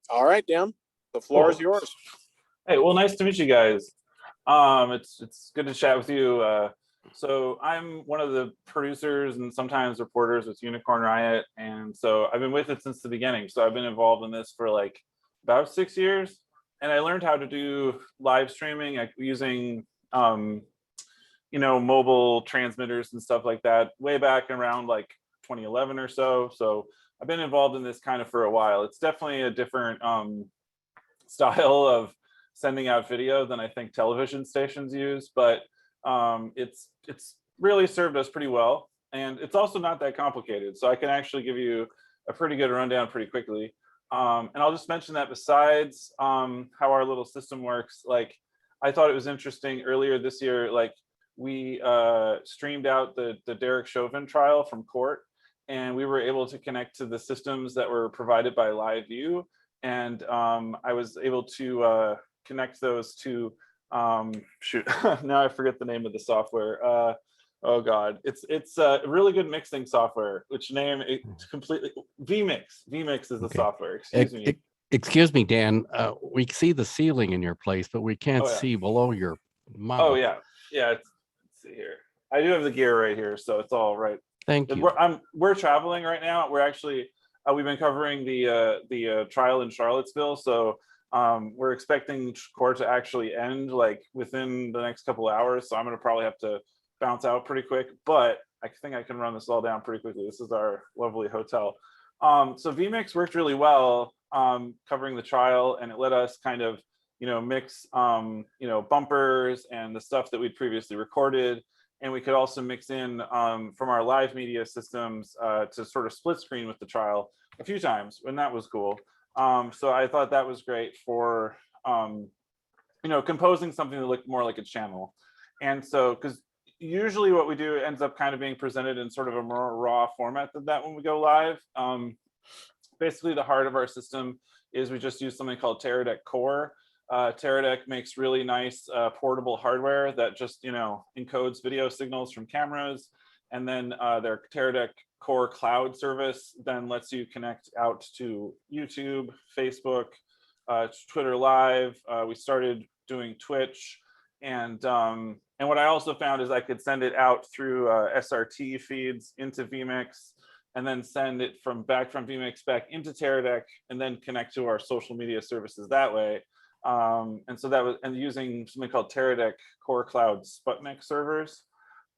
All right, Dan, the floor is Cool. yours. Hey, well, nice to meet you guys. It's good to chat with you. So I'm one of the producers and sometimes reporters with Unicorn Riot, and so I've been with it since the beginning. So I've been involved in this for like about 6 years, and I learned how to do live streaming using mobile transmitters and stuff like that way back around like 2011 or so. So I've been involved in this kind of for a while. It's definitely a different style of sending out video than I think television stations use, but it's really served us pretty well, and it's also not that complicated. So I can actually give you a pretty good rundown pretty quickly. And I'll just mention that besides how our little system works, like I thought it was interesting earlier this year, like we streamed out the Derek Chauvin trial from court, and we were able to connect to the systems that were provided by Live View, and I was able to connect those to shoot. Now I forget the name of the software. Oh God, it's a really good mixing software. Which name? It's completely vmix. Vmix is the Okay. software. Excuse me. Excuse me, Dan. We see the ceiling in your place, but we can't Oh yeah. see below your Oh mouth. yeah. Yeah. Let's see here. I do have the gear right here, so it's all right. Thank you. We're traveling right now. We're actually we've been covering the trial in Charlottesville, so we're expecting court to actually end like within the next couple hours. So I'm gonna probably have to bounce out pretty quick, but I think I can run this all down pretty quickly. This is our lovely hotel. So vmix worked really well covering the trial, and it let us kind of mix bumpers and the stuff that we'd previously recorded, and we could also mix in from our live media systems to sort of split screen with the trial a few times, and that was cool. So I thought that was great for composing something that looked more like a channel. And so because usually what we do ends up kind of being presented in sort of a more raw format than that when we go live. Basically the heart of our system is we just use something called Teradek Core. Teradek makes really nice portable hardware that just encodes video signals from cameras, and then their Teradek Core cloud service then lets you connect out to YouTube, Facebook, Twitter Live. We started doing Twitch, and what I also found is I could send it out through SRT feeds into vmix, and then send it back from vmix back into Teradek, and then connect to our social media services that way. And so that was, and using something called Teradek Core Cloud Sputnik servers.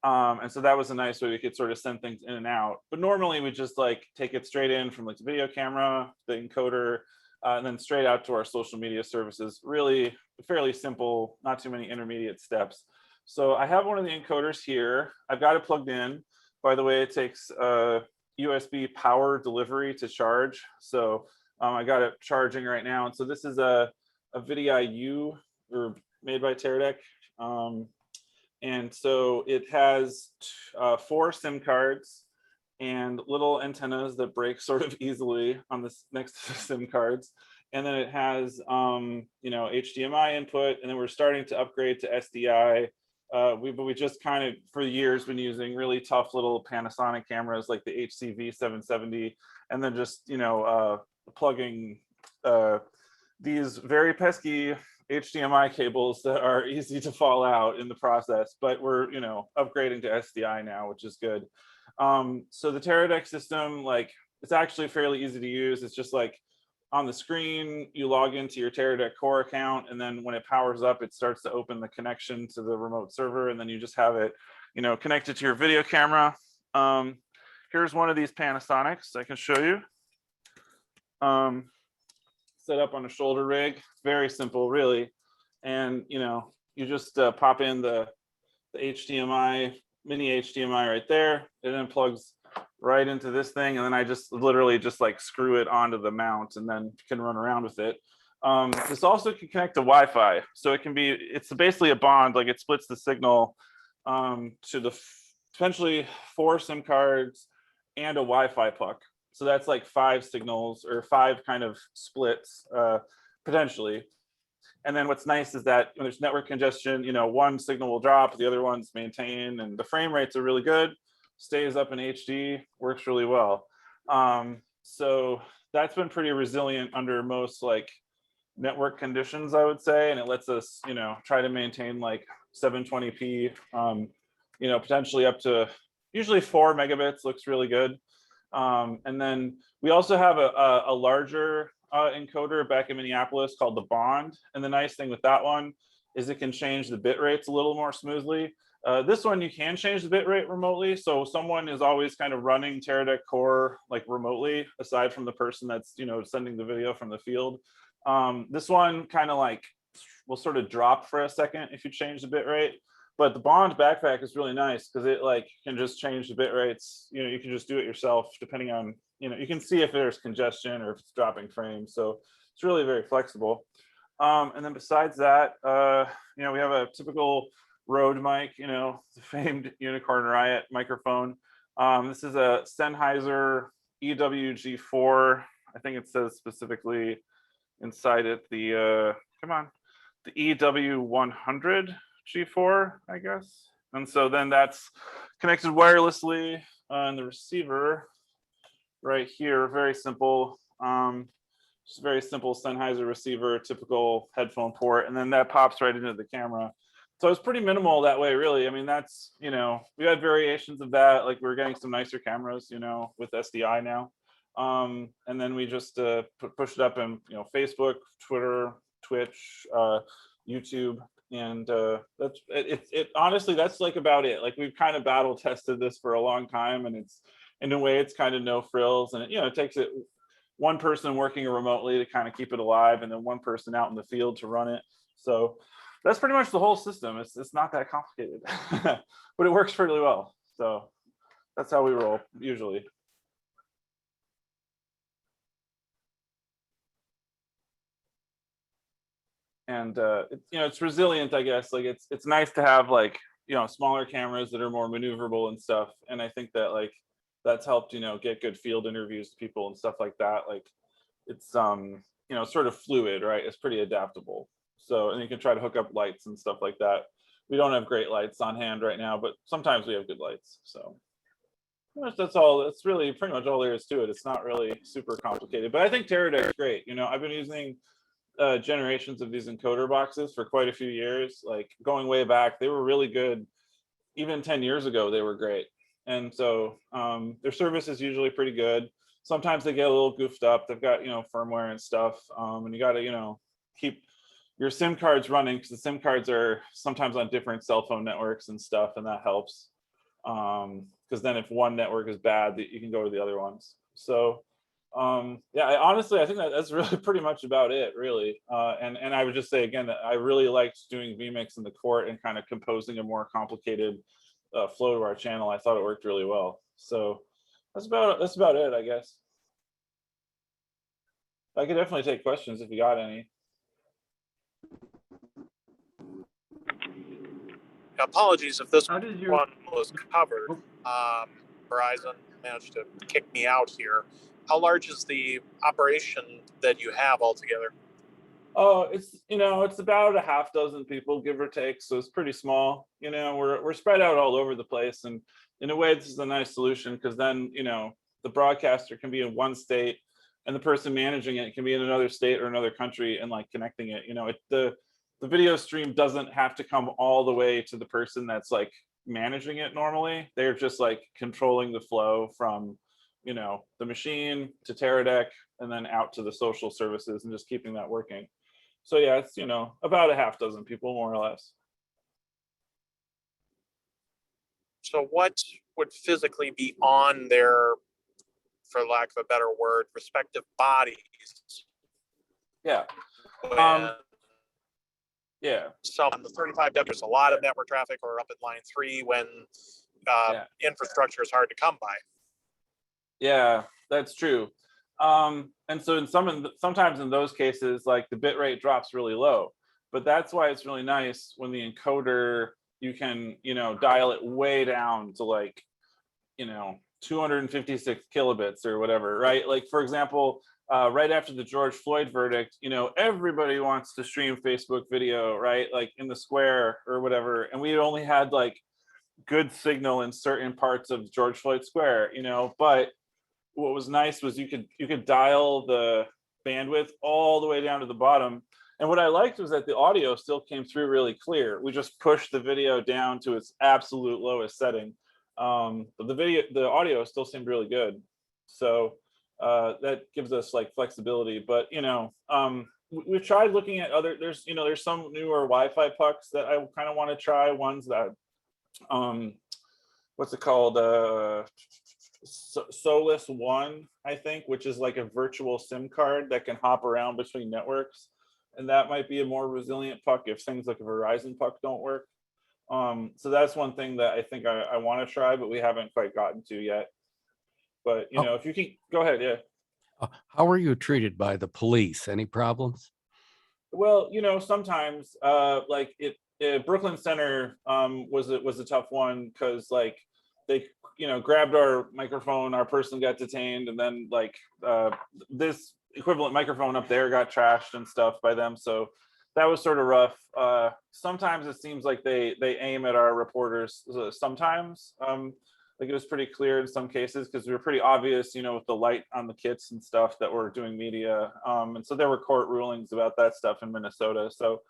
And so that was a nice way we could sort of send things in and out. But normally we just like take it straight in from like the video camera, the encoder, and then straight out to our social media services. Really fairly simple, not too many intermediate steps. So I have one of the encoders here. I've got it plugged in. By the way, it takes USB power delivery to charge. So I got it charging right now. And so this is a VidiIU made by Teradek. And so it has 4 SIM cards and little antennas that break sort of easily on this next to the SIM cards. And then it has HDMI input, and then we're starting to upgrade to SDI. But we just kind of for years been using really tough little Panasonic cameras like the HCV 770, and then just plugging these very pesky HDMI cables that are easy to fall out in the process. But we're upgrading to SDI now, which is good. So the Teradek system, like, it's actually fairly easy to use. It's just like on the screen, you log into your Teradek Core account, and then when it powers up, it starts to open the connection to the remote server, and then you just have it, connected to your video camera. Here's one of these Panasonics I can show you. Set up on a shoulder rig, very simple, really. And you just pop in the HDMI, mini HDMI right there. It then plugs right into this thing, and then I just literally just like screw it onto the mount and then can run around with it. This also can connect to Wi-Fi, so it's basically a bond, like it splits the signal to the potentially 4 SIM cards and a Wi-Fi puck. So that's like 5 signals or 5 kind of splits potentially. And then what's nice is that when there's network congestion, one signal will drop, the other one's maintained, and the frame rates are really good, stays up in HD, works really well. So that's been pretty resilient under most like network conditions, I would say, and it lets us, you know, try to maintain like 720p, you know, potentially up to usually 4 megabits looks really good. And then we also have a larger encoder back in Minneapolis called the Bond, and the nice thing with that one is it can change the bit rates a little more smoothly. This one you can change the bit rate remotely, so someone is always kind of running Teradek core like remotely, aside from the person that's, you know, sending the video from the field. This one kind of like will sort of drop for a second if you change the bit rate, but the Bond backpack is really nice because it like can just change the bit rates. You know, you can just do it yourself depending on, you know, you can see if there's congestion or if it's dropping frames, so it's really very flexible. And then besides that, you know, we have a typical Rode mic, you know, the famed Unicorn Riot microphone. This is a Sennheiser EWG4. I think it says specifically inside it the the EW100 G4, I guess. And so then that's connected wirelessly, and the receiver right here, very simple. Just a very simple Sennheiser receiver, typical headphone port, and then that pops right into the camera. So it's pretty minimal that way, really. I mean, that's, you know, we had variations of that. Like we're getting some nicer cameras, you know, with SDI now. And then we just push it up in, you know, Facebook, Twitter, Twitch, YouTube, and that's it. Honestly, that's like about it. Like we've kind of battle tested this for a long time, and it's in a way it's kind of no frills, and you know, it takes it one person working remotely to kind of keep it alive, and then one person out in the field to run it. So that's pretty much the whole system. It's not that complicated, but it works really well. So that's how we roll usually. And you know, it's resilient, I guess. Like it's nice to have like, you know, smaller cameras that are more maneuverable and stuff. And I think that like that's helped, you know, get good field interviews to people and stuff like that. Like it's you know, sort of fluid, right? It's pretty adaptable. So, and you can try to hook up lights and stuff like that. We don't have great lights on hand right now, but sometimes we have good lights. So that's all. That's really pretty much all there is to it. It's not really super complicated, but I think Teradek's great. You know, I've been using generations of these encoder boxes for quite a few years, like going way back. They were really good. Even 10 years ago, they were great. And so their service is usually pretty good. Sometimes they get a little goofed up. They've got, you know, firmware and stuff. And you got to, you know, keep your SIM cards running, because the SIM cards are sometimes on different cell phone networks and stuff, and that helps. Because then if one network is bad, you can go to the other ones. So yeah, honestly, I think that's really pretty much about it, really. And I would just say again that I really liked doing vmix in the court and kind of composing a more complicated flow to our channel. I thought it worked really well. So that's about it, I guess. I could definitely take questions if you got any. Apologies if this How does your one was covered. Verizon managed to kick me out here. How large is the operation that you have altogether? Oh, it's, you know, it's about a half dozen people, give or take. So it's pretty small. You know, we're spread out all over the place, and in a way, this is a nice solution, because then, you know, the broadcaster can be in one state, and the person managing it can be in another state or another country, and like connecting it. You know, the video stream doesn't have to come all the way to the person that's like managing it normally. They're just like controlling the flow from, you know, the machine to Teradek and then out to the social services, and just keeping that working. So yeah, it's, you know, about a half dozen people, more or less. So what would physically be on their, for lack of a better word, respective bodies? Yeah. When Yeah. some on the 35W, there's a lot of network traffic, or up at line 3 when infrastructure is hard to come by. Yeah, that's true. And so sometimes in those cases, like the bit rate drops really low, but that's why it's really nice when the encoder, you can, you know, dial it way down to like, you know, 256 kilobits or whatever, right? Like for example, right after the George Floyd verdict, you know, everybody wants to stream Facebook video, right? Like in the square or whatever. And we only had like good signal in certain parts of George Floyd Square, you know, but what was nice was you could dial the bandwidth all the way down to the bottom. And what I liked was that the audio still came through really clear. We just pushed the video down to its absolute lowest setting. But the audio still seemed really good. So that gives us like flexibility. But we've tried looking at there's some newer Wi-Fi pucks that I kind of want to try. Ones that what's it called? Solus One, I think, which is like a virtual SIM card that can hop around between networks. And that might be a more resilient puck if things like a Verizon puck don't work. So that's one thing that I think I want to try, but we haven't quite gotten to yet. But if you can go ahead, yeah. How were you treated by the police? Any problems? Well, sometimes like Brooklyn Center was a tough one because like they grabbed our microphone, our person got detained, and then like this equivalent microphone up there got trashed and stuff by them. So that was sort of rough. Sometimes it seems like they aim at our reporters. Sometimes like it was pretty clear in some cases because we were pretty obvious, with the light on the kits and stuff that we're doing media. And so there were court rulings about that stuff in Minnesota. So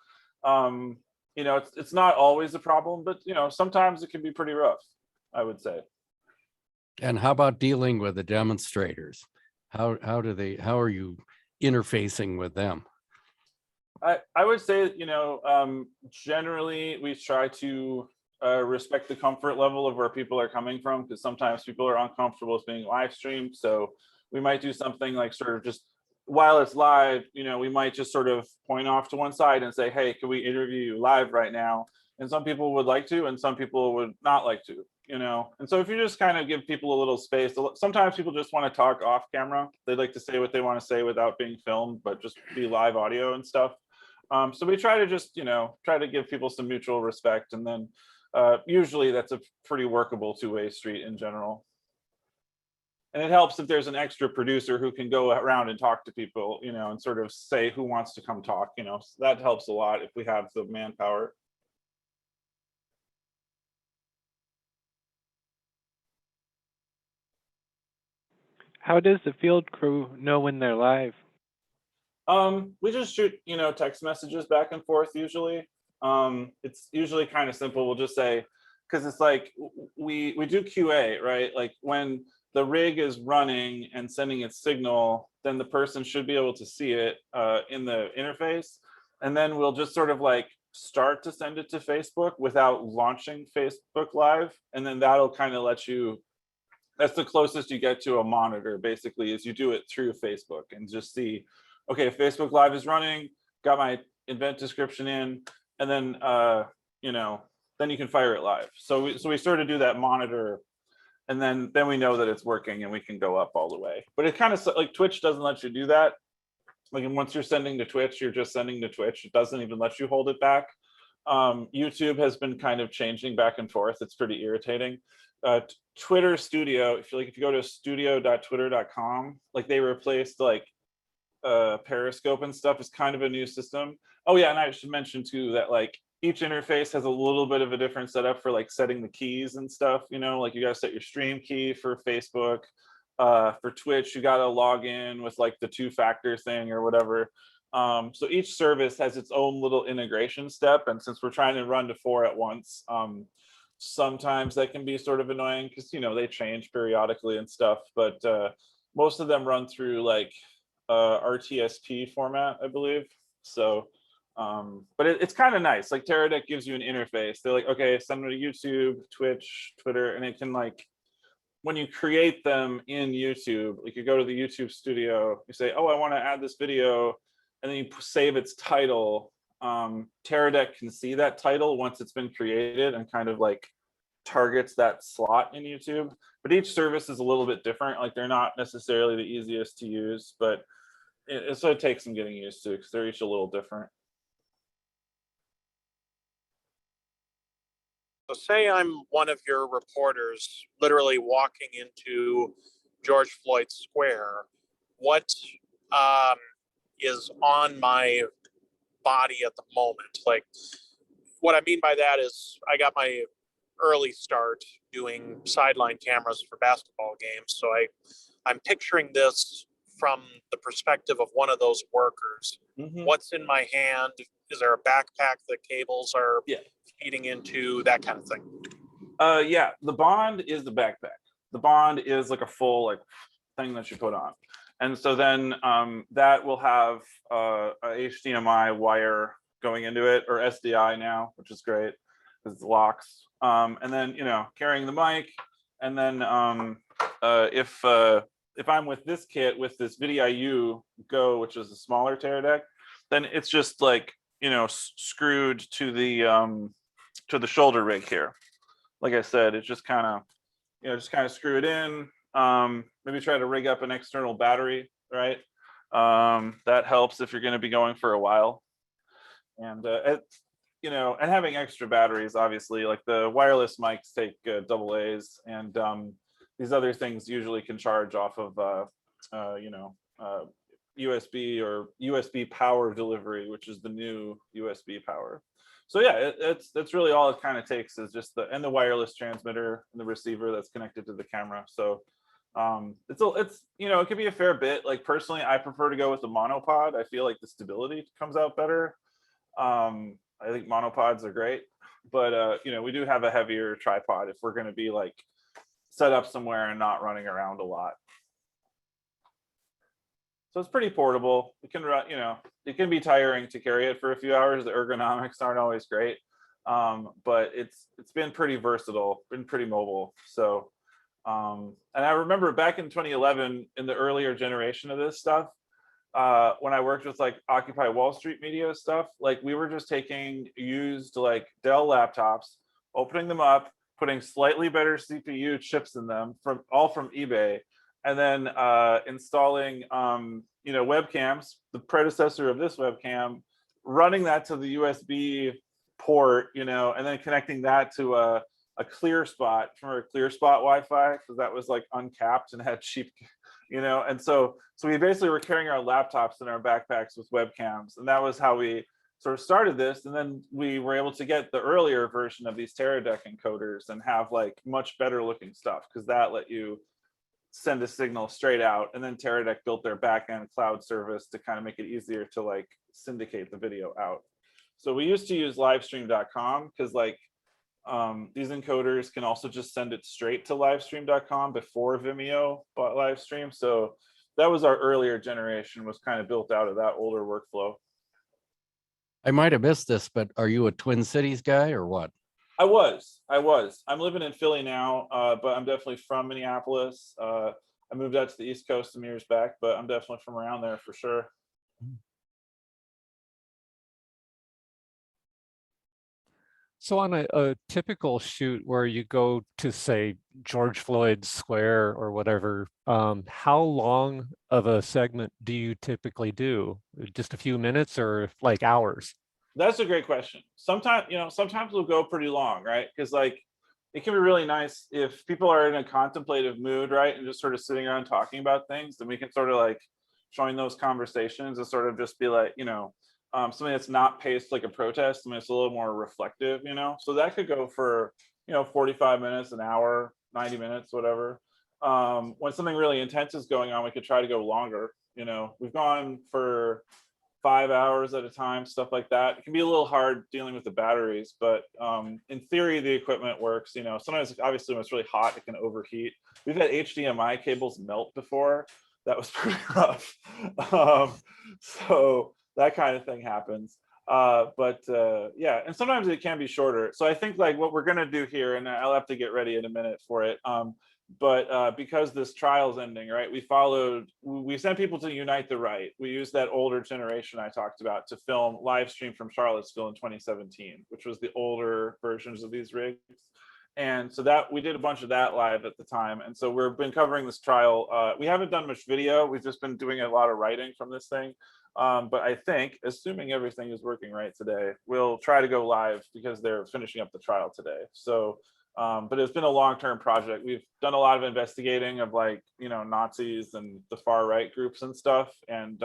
it's not always a problem, but sometimes it can be pretty rough, I would say. And how about dealing with the demonstrators? How are you interfacing with them? I would say, generally we try to respect the comfort level of where people are coming from, because sometimes people are uncomfortable with being live streamed. So we might do something like sort of just while it's live, we might just sort of point off to one side and say, hey, can we interview you live right now? And some people would like to, and some people would not like to. And so if you just kind of give people a little space, sometimes people just want to talk off camera. They'd like to say what they want to say without being filmed, but just be live audio and stuff. So we try to just, try to give people some mutual respect. And then usually that's a pretty workable two-way street in general. And it helps if there's an extra producer who can go around and talk to people, and sort of say who wants to come talk, so that helps a lot if we have the manpower. How does the field crew know when they're live? We just shoot, text messages back and forth usually. It's usually kind of simple. We'll just say, because it's like we do QA, right? Like when the rig is running and sending its signal, then the person should be able to see it in the interface. And then we'll just sort of like start to send it to Facebook without launching Facebook Live. And then that'll kind of let you, that's the closest you get to a monitor, basically, is you do it through Facebook and just see, okay, Facebook Live is running, got my event description in, and then, then you can fire it live. So we sort of do that monitor, and then we know that it's working and we can go up all the way. But it kind of like Twitch doesn't let you do that. Like once you're sending to Twitch, you're just sending to Twitch. It doesn't even let you hold it back. YouTube has been kind of changing back and forth. It's pretty irritating. Twitter Studio, if you go to studio.twitter.com, like they replaced like Periscope and stuff, is kind of a new system. Oh yeah, and I should mention too that like each interface has a little bit of a different setup for like setting the keys and stuff. Like you got to set your stream key for Facebook. For Twitch, you got to log in with like the 2-factor thing or whatever. So each service has its own little integration step, and since we're trying to run to 4 at once, sometimes that can be sort of annoying because they change periodically and stuff. But most of them run through like RTSP format, I believe. So but it's kind of nice. Like Teradek gives you an interface. They're like, okay, send them to YouTube, Twitch, Twitter, and it can like, when you create them in YouTube, like you go to the YouTube studio, you say, oh, I want to add this video, and then you save its title. Teradek can see that title once it's been created and kind of like targets that slot in YouTube. But each service is a little bit different. Like they're not necessarily the easiest to use, but it takes some getting used to because they're each a little different. So say I'm one of your reporters literally walking into George Floyd Square. What is on my body at the moment? Like, what I mean by that is I got my early start doing sideline cameras for basketball games. So I'm picturing this from the perspective of one of those workers. Mhm. What's in my hand? Is there a backpack that cables are Yeah. feeding into, that kind of thing? Yeah, the bond is the backpack. The bond is like a full like thing that you put on. And so then that will have a HDMI wire going into it, or SDI now, which is great because it locks. And then, you know, carrying the mic. And then if I'm with this kit, with this VidiIU Go, which is a smaller Teradek, then it's just like, you know, screwed to the shoulder rig here. Like I said, it's just kind of, you know, just kind of screw it in. Maybe try to rig up an external battery, right? That helps if you're going to be going for a while. And you know, and having extra batteries, obviously, like the wireless mics take AA's, and these other things usually can charge off of you know, USB or USB power delivery, which is the new USB power. So yeah, that's really all it kind of takes, is just the wireless transmitter and the receiver that's connected to the camera. So it's you know, it could be a fair bit. Like personally, I prefer to go with the monopod. I feel like the stability comes out better. I think monopods are great, but you know, we do have a heavier tripod if we're going to be like set up somewhere and not running around a lot. So it's pretty portable. It can run, you know, it can be tiring to carry it for a few hours. The ergonomics aren't always great, but it's been pretty versatile, been pretty mobile. So, and I remember back in 2011, in the earlier generation of this stuff, when I worked with like Occupy Wall Street Media stuff, like we were just taking used like Dell laptops, opening them up, putting slightly better CPU chips in them from eBay, and then installing you know, webcams, the predecessor of this webcam, running that to the USB port, you know, and then connecting that to a clear spot from a clear spot Wi-Fi, because that was like uncapped and had cheap, you know. And so we basically were carrying our laptops in our backpacks with webcams, and that was how we sort of started this. And then we were able to get the earlier version of these Teradek encoders and have like much better looking stuff, because that let you send a signal straight out. And then Teradek built their backend cloud service to kind of make it easier to like syndicate the video out. So we used to use livestream.com because like these encoders can also just send it straight to livestream.com before Vimeo bought Livestream. So that was our earlier generation, was kind of built out of that older workflow. I might have missed this, but are you a Twin Cities guy or what? I was. I'm living in Philly now, but I'm definitely from Minneapolis. I moved out to the East Coast some years back, but I'm definitely from around there for sure. So on a typical shoot where you go to, say, George Floyd Square or whatever, how long of a segment do you typically do? Just a few minutes or like hours? That's a great question. Sometimes, you know, sometimes we'll go pretty long, right? Because like it can be really nice if people are in a contemplative mood, right? And just sort of sitting around talking about things, then we can sort of like join those conversations and sort of just be like, you know, something that's not paced like a protest. I mean, it's a little more reflective, you know? So that could go for, you know, 45 minutes, an hour, 90 minutes, whatever. When something really intense is going on, we could try to go longer. You know, we've gone for 5 hours at a time, stuff like that. It can be a little hard dealing with the batteries, but in theory, the equipment works. You know, sometimes, obviously, when it's really hot, it can overheat. We've had HDMI cables melt before. That was pretty rough. So that kind of thing happens. But yeah, and sometimes it can be shorter. So I think like what we're gonna do here, and I'll have to get ready in a minute for it. But because this trial's ending, right, we sent people to Unite the Right. We used that older generation I talked about to film live stream from Charlottesville in 2017, which was the older versions of these rigs. And so that we did a bunch of that live at the time. And so we've been covering this trial. We haven't done much video. We've just been doing a lot of writing from this thing. But I think, assuming everything is working right today, we'll try to go live because they're finishing up the trial today. So but it's been a long-term project. We've done a lot of investigating of like, you know, Nazis and the far right groups and stuff, and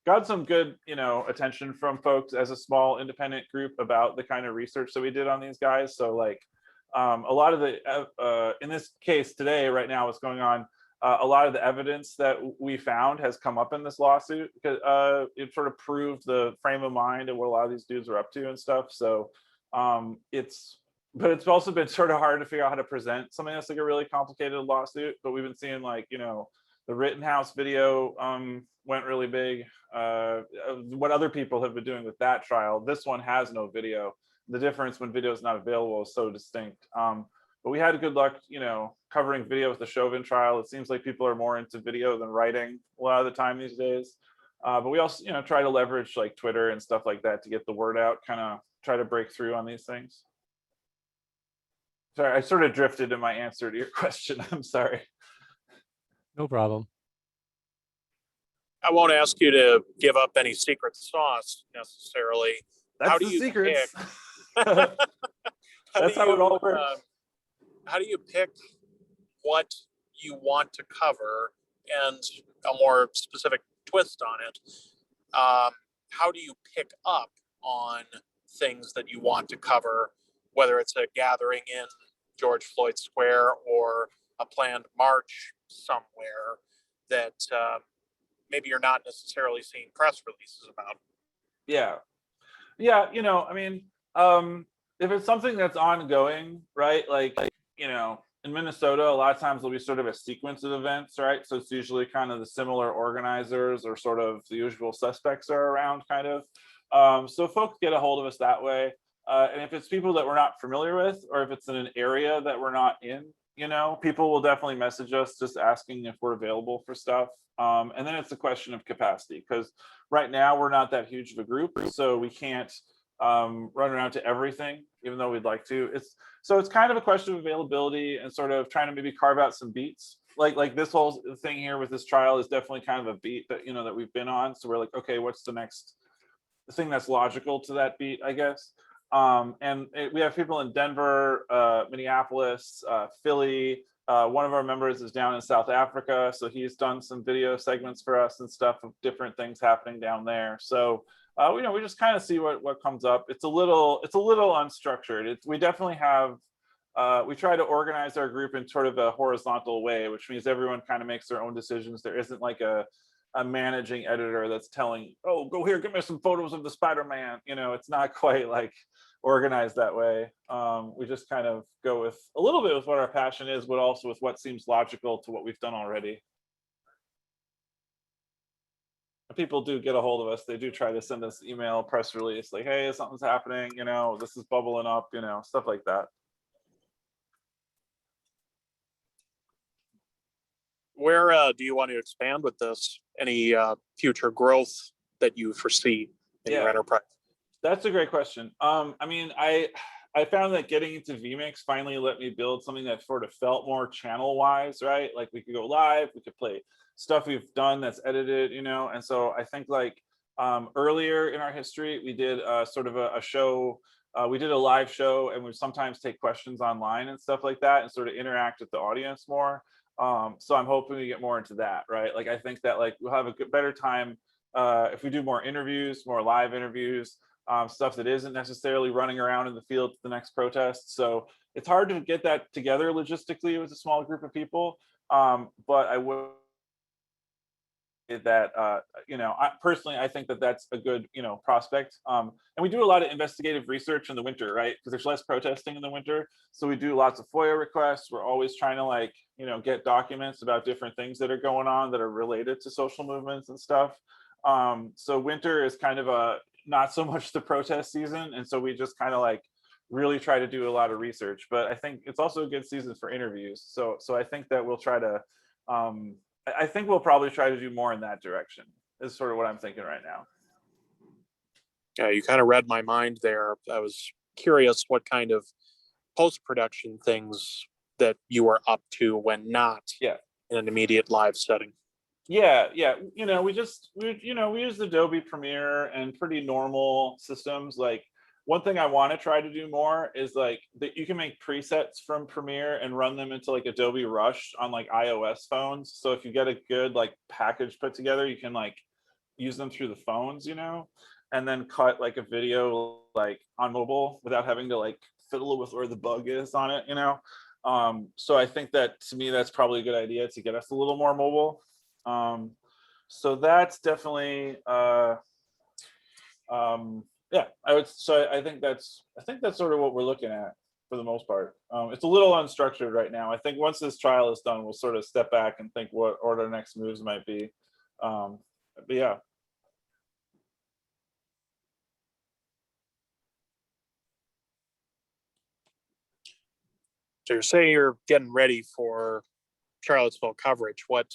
got some good, you know, attention from folks as a small independent group about the kind of research that we did on these guys. So like a lot of the, in this case today, right now, what's going on, a lot of the evidence that we found has come up in this lawsuit because it sort of proved the frame of mind of what a lot of these dudes are up to and stuff. So but it's also been sort of hard to figure out how to present something that's like a really complicated lawsuit. But we've been seeing like, the Rittenhouse video went really big. What other people have been doing with that trial, this one has no video. The difference when video is not available is so distinct. But we had good luck, covering video with the Chauvin trial. It seems like people are more into video than writing a lot of the time these days. But we also, try to leverage like Twitter and stuff like that to get the word out, kind of try to break through on these things. Sorry, I sort of drifted in my answer to your question. I'm sorry. No problem. I won't ask you to give up any secret sauce necessarily. That's How do the you secrets. How That's do how it you, all works. How do you pick what you want to cover and a more specific twist on it? How do you pick up on things that you want to cover, whether it's a gathering in George Floyd Square or a planned march somewhere that maybe you're not necessarily seeing press releases about? Yeah, I mean, if it's something that's ongoing, right? Like, in Minnesota, a lot of times there'll be sort of a sequence of events, right? So it's usually kind of the similar organizers or sort of the usual suspects are around, kind of. So folks get a hold of us that way. And if it's people that we're not familiar with, or if it's in an area that we're not in, people will definitely message us just asking if we're available for stuff. And then it's a question of capacity, because right now we're not that huge of a group, so we can't run around to everything, even though we'd like to. It's kind of a question of availability and sort of trying to maybe carve out some beats. Like this whole thing here with this trial is definitely kind of a beat that that we've been on. So we're like, okay, what's the next thing that's logical to that beat, I guess. We have people in Denver, Minneapolis, Philly. One of our members is down in South Africa, so he's done some video segments for us and stuff of different things happening down there. So we just kind of see what comes up. It's a little unstructured. We definitely have. We try to organize our group in sort of a horizontal way, which means everyone kind of makes their own decisions. There isn't like a managing editor that's telling, oh, go here, give me some photos of the Spider-Man. It's not quite like organized that way. We just kind of go with a little bit with what our passion is, but also with what seems logical to what we've done already. People do get a hold of us. They do try to send us email, press release, like, hey, something's happening, this is bubbling up, stuff like that. Where do you want to expand with this? Any future growth that you foresee in your enterprise? That's a great question. I mean, I found that getting into vMix finally let me build something that sort of felt more channel wise, right? Like we could go live, we could play stuff we've done that's edited, and so I think like earlier in our history, we did sort of a show. We did a live show, and we sometimes take questions online and stuff like that and sort of interact with the audience more. So I'm hoping we get more into that, right? Like I think that like we'll have a better time if we do more interviews, more live interviews, stuff that isn't necessarily running around in the field to the next protest. So it's hard to get that together logistically with a small group of people. But I would that I personally, I think that that's a good prospect. And we do a lot of investigative research in the winter, right? Because there's less protesting in the winter, so we do lots of FOIA requests. We're always trying to like get documents about different things that are going on that are related to social movements and stuff. So winter is kind of a not so much the protest season, and so we just kind of like really try to do a lot of research. But I think it's also a good season for interviews. So I think that we'll try to I think we'll probably try to do more in that direction, is sort of what I'm thinking right now. Yeah, you kind of read my mind there. I was curious what kind of post-production things that you were up to when not in an immediate live setting. Yeah. We use Adobe Premiere and pretty normal systems. Like one thing I want to try to do more is like that you can make presets from Premiere and run them into like Adobe Rush on like iOS phones. So if you get a good like package put together, you can like use them through the phones, and then cut like a video like on mobile without having to like fiddle with where the bug is on it, So I think that, to me, that's probably a good idea to get us a little more mobile. So that's definitely yeah, I think that's sort of what we're looking at for the most part. It's a little unstructured right now. I think once this trial is done, we'll sort of step back and think what our next moves might be. But yeah. So you're saying you're getting ready for Charlottesville coverage. What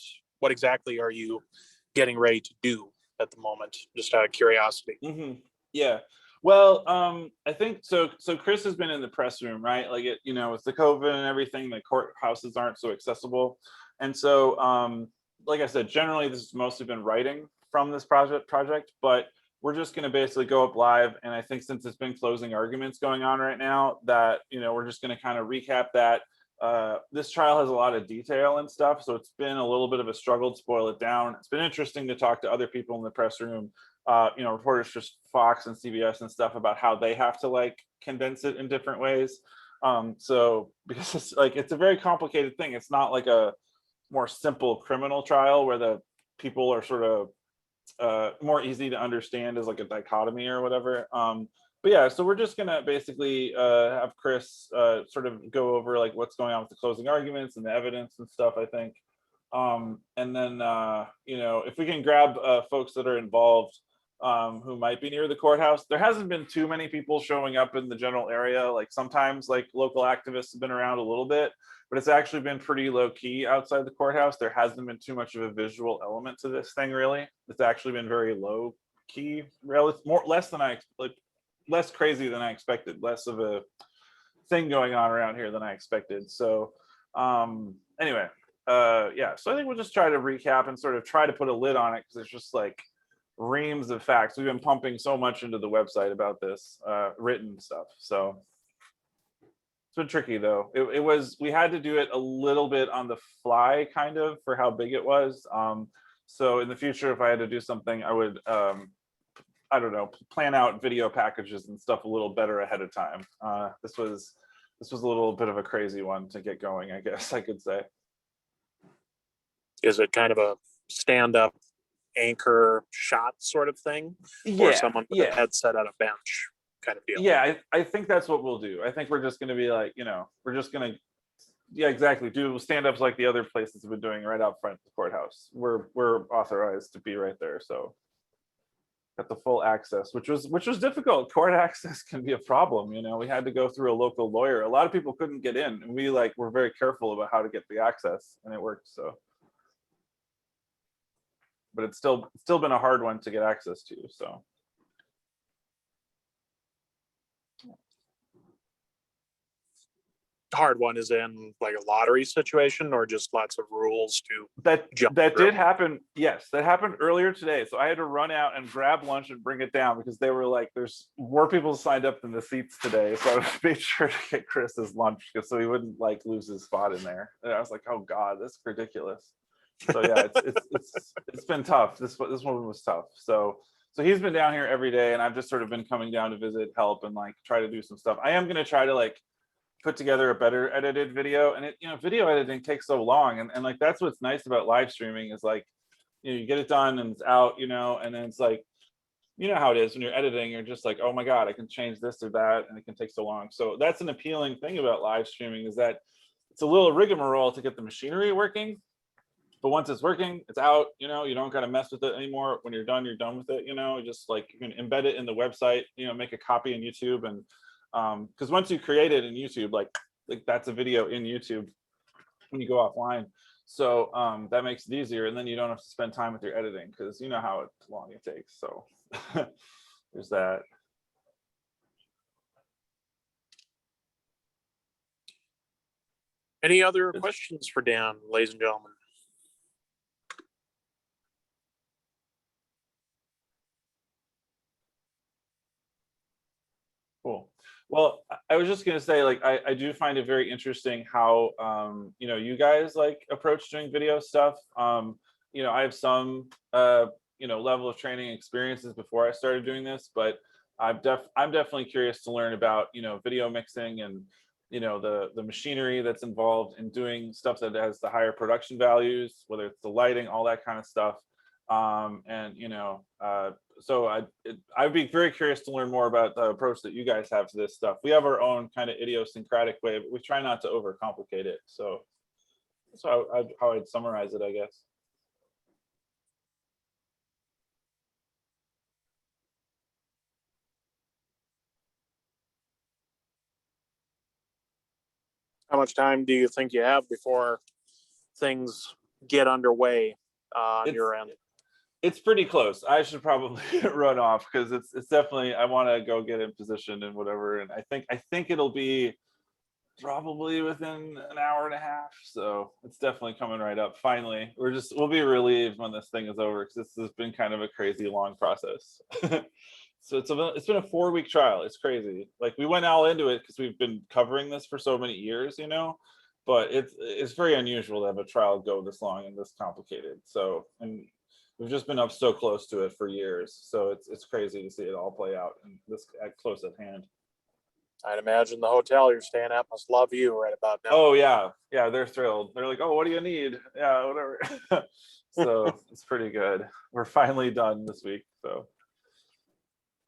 exactly are you getting ready to do at the moment? Just out of curiosity. Yeah. Well, I think so. So Chris has been in the press room, right? Like it, with the COVID and everything, the courthouses aren't so accessible. And so, like I said, generally this has mostly been writing from this project, but we're just going to basically go up live. And I think since it's been closing arguments going on right now, that, we're just going to kind of recap that. This trial has a lot of detail and stuff, so it's been a little bit of a struggle to boil it down. It's been interesting to talk to other people in the press room, reporters just Fox and CBS and stuff, about how they have to like condense it in different ways. So because it's a very complicated thing. It's not like a more simple criminal trial where the people are sort of more easy to understand as like a dichotomy or whatever. But yeah, so we're just gonna basically have Chris sort of go over like what's going on with the closing arguments and the evidence and stuff, I think. And then if we can grab folks that are involved who might be near the courthouse. There hasn't been too many people showing up in the general area. Like sometimes like local activists have been around a little bit, but it's actually been pretty low key outside the courthouse. There hasn't been too much of a visual element to this thing, really. It's actually been very low key, less crazy than I expected, less of a thing going on around here than I expected. So anyway, yeah, so I think we'll just try to recap and sort of try to put a lid on it, because it's just like reams of facts. We've been pumping so much into the website about this written stuff. So it's been tricky though. We had to do it a little bit on the fly kind of for how big it was. So in the future, if I had to do something, I would, I don't know, plan out video packages and stuff a little better ahead of time. This was a little bit of a crazy one to get going, I guess I could say. Is it kind of a stand-up anchor shot sort of thing, or someone with a headset on a bench kind of deal? Yeah, I think that's what we'll do. I think we're just going to be like, we're just going to, yeah, exactly, do stand-ups like the other places have been doing right out front of the courthouse. We're authorized to be right there, so got the full access, which was difficult. Court access can be a problem. We had to go through a local lawyer. A lot of people couldn't get in, and we were very careful about how to get the access, and it worked. So, but it's still been a hard one to get access to. So hard one is in like a lottery situation, or just lots of rules to that through? did happen. Yes, that happened earlier today. So I had to run out and grab lunch and bring it down, because they were like, there's more people signed up than the seats today. So I made sure to get Chris's lunch so he wouldn't like lose his spot in there. And I was like, oh God, that's ridiculous. So yeah, it's been tough. This one was tough. So he's been down here every day, and I've just sort of been coming down to visit, help, and like try to do some stuff. I am going to try to like put together a better edited video, and video editing takes so long, and like that's what's nice about live streaming is like you get it done and it's out, and then it's like how it is when you're editing, you're just like, oh my God, I can change this or that, and it can take so long. So that's an appealing thing about live streaming, is that it's a little rigmarole to get the machinery working, but once it's working, it's out. You don't gotta mess with it anymore. When you're done with it. Just like you can embed it in the website, make a copy in YouTube, and because once you create it in YouTube, like that's a video in YouTube when you go offline. So that makes it easier, and then you don't have to spend time with your editing, because how long it takes. So there's that. Any other questions for Dan, ladies and gentlemen? Cool. Well, I was just gonna say, like, I do find it very interesting how you guys like approach doing video stuff. I have some level of training experiences before I started doing this, but I'm definitely curious to learn about video mixing and the machinery that's involved in doing stuff that has the higher production values, whether it's the lighting, all that kind of stuff. So I'd be very curious to learn more about the approach that you guys have to this stuff. We have our own kind of idiosyncratic way, but we try not to overcomplicate it. So that's how I'd summarize it, I guess. How much time do you think you have before things get underway on your end? It's pretty close. I should probably run off because it's definitely, I want to go get in position and whatever. And I think it'll be probably within an hour and a half. So it's definitely coming right up. Finally, we'll be relieved when this thing is over, because this has been kind of a crazy long process. So it's been a 4-week trial. It's crazy. Like, we went all into it because we've been covering this for so many years, but it's very unusual to have a trial go this long and this complicated. So, and we've just been up so close to it for years. So it's crazy to see it all play out and this close at hand. I'd imagine the hotel you're staying at must love you right about now. Oh yeah, they're thrilled. They're like, oh, what do you need? Yeah, whatever. So it's pretty good. We're finally done this week. So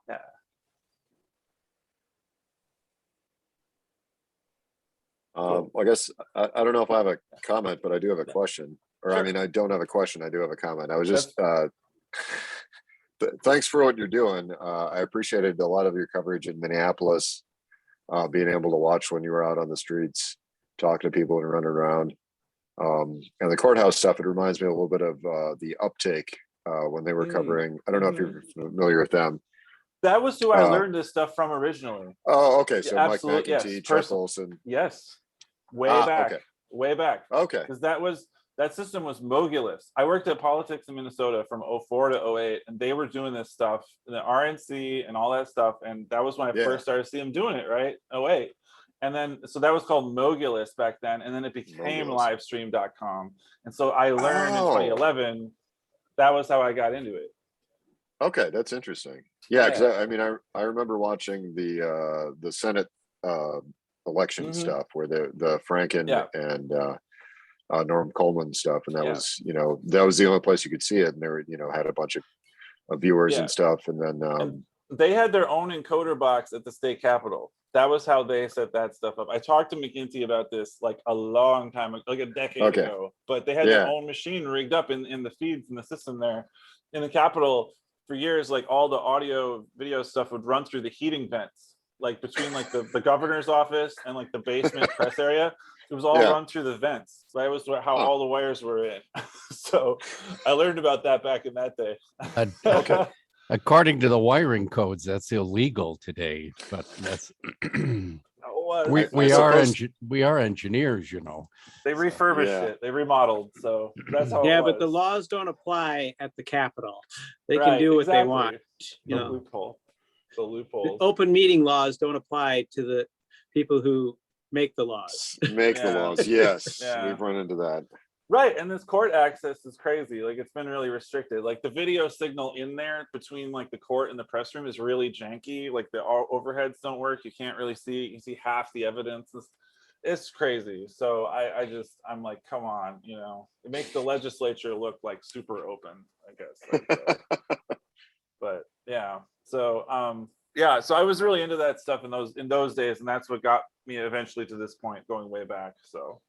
yeah. I guess I don't know if I have a comment, but I do have a question. Or Sure. I mean, I don't have a question. I do have a comment. I was just thanks for what you're doing. I appreciated a lot of your coverage in Minneapolis, being able to watch when you were out on the streets, talking to people and running around. And the courthouse stuff, it reminds me a little bit of the Uptake when they were covering. I don't know if you're familiar with them. That was who I learned this stuff from originally. Oh, okay. So Mike absolutely, yes. McEntee, Chuck Olson. Yes. Way back. Okay. Way back. Okay. Because that system was Mogulus. I worked at Politics in Minnesota from 04 to 08, and they were doing this stuff, the RNC and all that stuff. And that was when I first started seeing them doing it, right? 08. And then, so that was called Mogulus back then. And then it became livestream.com. And so I learned in 2011, that was how I got into it. Okay, that's interesting. Yeah, because I mean, I remember watching the Senate election stuff where the Franken and Norm Coleman stuff, and that was that was the only place you could see it, and they were had a bunch of viewers and stuff, and then and they had their own encoder box at the state capitol. That was how they set that stuff up. I talked to McEntee about this like a long time ago, like a decade ago, but they had their own machine rigged up in the feeds in the system there in the capitol. For years, like all the audio video stuff would run through the heating vents, like between like the governor's office and like the basement press area. It was all run through the vents. That was how all the wires were in. So I learned about that back in that day. Okay. According to the wiring codes, that's illegal today, but that's we are engineers, They refurbished it, they remodeled, so that's how. Yeah, but the laws don't apply at the Capitol. They can do what they want. The loophole. The loopholes. Open meeting laws don't apply to the people who make the laws. Make the laws. Yes, we've run into that. Right, and this court access is crazy. Like, it's been really restricted. Like, the video signal in there between like the court and the press room is really janky. Like, the overheads don't work. You can't really see. You can see half the evidence. It's crazy. So I'm like, come on, it makes the legislature look like super open, I guess. But yeah, so so I was really into that stuff in those days, and that's what got me eventually to this point, going way back. So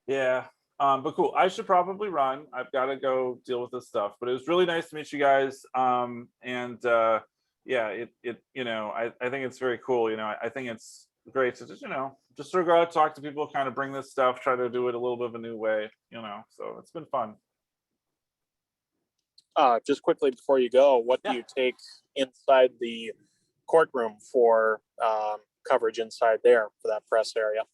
yeah. But cool. I should probably run. I've got to go deal with this stuff. But it was really nice to meet you guys. I think it's very cool. I think it's great to just sort of go out, talk to people, kind of bring this stuff, try to do it a little bit of a new way. So it's been fun. Just quickly before you go, what do you take inside the courtroom for coverage inside there for that press area?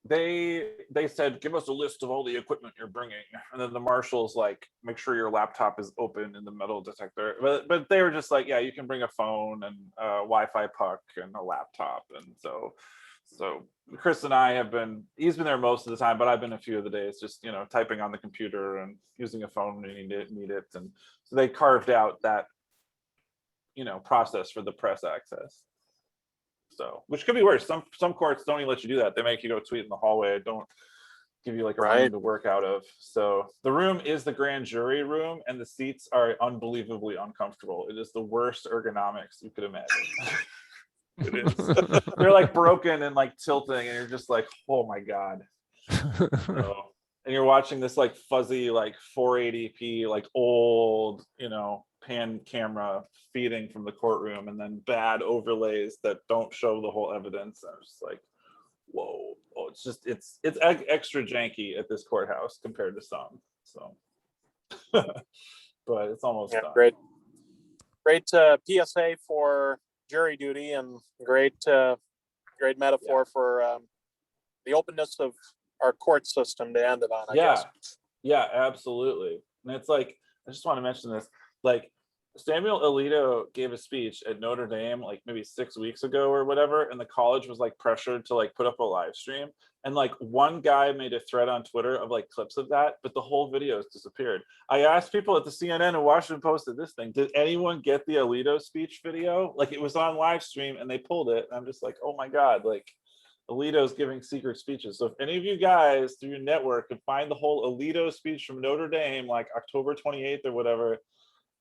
They said, give us a list of all the equipment you're bringing, and then the marshal's like, make sure your laptop is open in the metal detector. But they were just like, yeah, you can bring a phone and a Wi-Fi puck and a laptop. And so Chris and he's been there most of the time, but I've been a few of the days just typing on the computer and using a phone when you need it. And so they carved out that process for the press access. So, which could be worse. Some courts don't even let you do that. They make you go tweet in the hallway. Don't give you like a room to work out of. So the room is the grand jury room, and the seats are unbelievably uncomfortable. It is the worst ergonomics you could imagine. It is. They're like broken and like tilting, and you're just like, oh my god. So, and you're watching this like fuzzy like 480p like old pan camera feeding from the courtroom, and then bad overlays that don't show the whole evidence. I'm just like, whoa. Oh, it's extra janky at this courthouse compared to some. So but it's almost done. Great PSA for jury duty, and great metaphor for the openness of our court system to end it on, I guess. Yeah, absolutely. And it's like, I just want to mention this, like Samuel Alito gave a speech at Notre Dame like maybe 6 weeks ago or whatever, and the college was like pressured to like put up a live stream, and like one guy made a thread on Twitter of like clips of that, but the whole video has disappeared. I asked people at the CNN and Washington Post at this thing, did anyone get the Alito speech video? Like it was on live stream and they pulled it, and I'm just like, oh my god, like Alito's giving secret speeches. So if any of you guys through your network could find the whole Alito speech from Notre Dame like October 28th or whatever,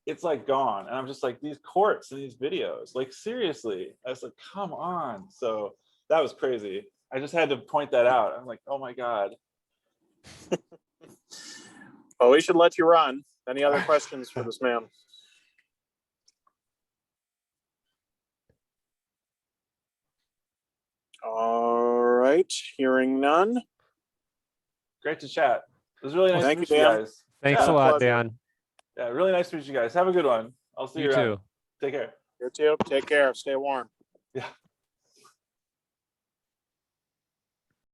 it's like gone. And I'm just like, these courts and these videos, like seriously, I was like, come on. So that was crazy. I just had to point that out. I'm like, oh my god. Well, we should let you run. Any other questions for this man? All right, hearing none. Great to chat. It was really nice to meet you Dan. guys. Thanks a lot, Dan. Yeah, really nice to meet you guys. Have a good one. I'll see you around. too. Take care. You too. Take care. Stay warm. Yeah.